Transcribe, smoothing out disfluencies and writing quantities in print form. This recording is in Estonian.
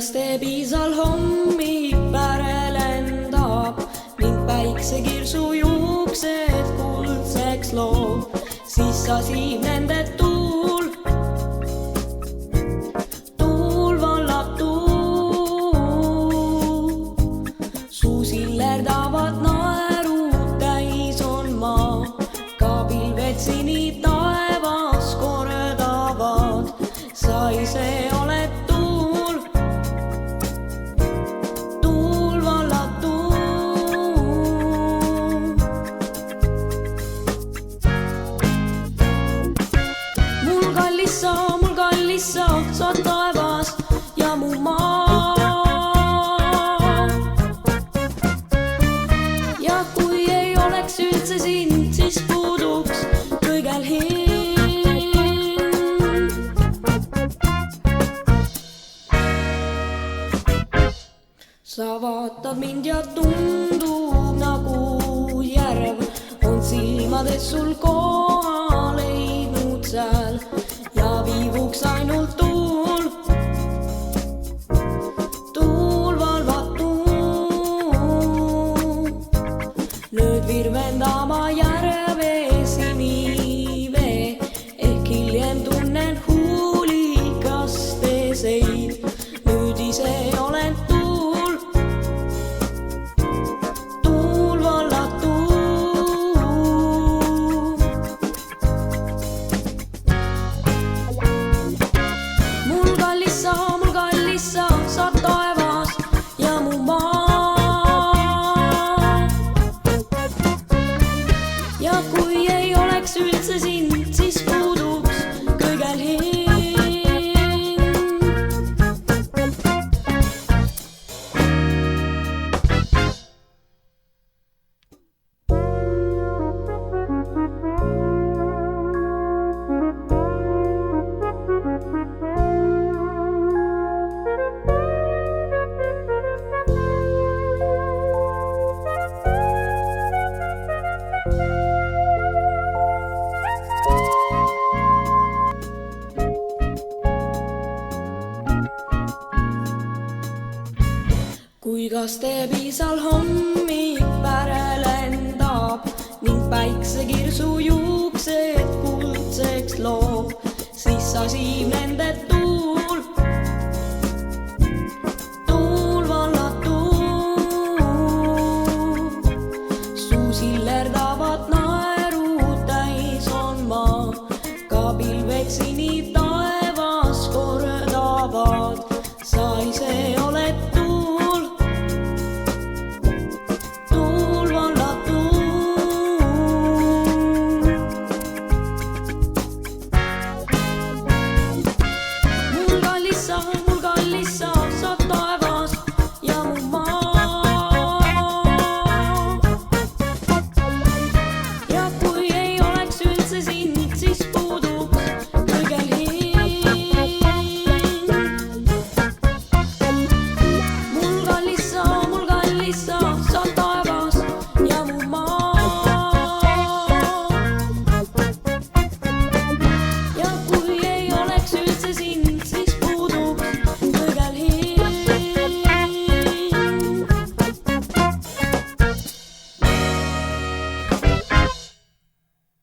Kuigaste piisal hommik pärelendab ning päiksekirsu juuksed kuldseks loob, siis sasib nende tuul. Tuul vallab tuul, suu sillerdavad naerud täis on maa, ka pilved sini taevas kordavad, sa ise oled tuul. Mul kallis sa oled taevas ja mu maa. Ja kui ei oleks üldse sind, siis puuduks kõigel hind. Sa vaatad mind ja tundub nagu järv on silmades sul koha leidnud seal. Ja viivuks ainult tuul, tuul valvab tuul. Nüüd virvendama järve sinivee, ehk hiljem tunnen huulikaste seid. Nüüd ise olen tuul, tuul vallab tuul. Mul kallis sa oled taevas ja mu maa. Ja kui ei oleks üldse sind, siis puuduks kõigel hind. Kuigaste piisal hommik pärelendab ning päiksekirsu juuksed kuldseks loob, siis sasib nende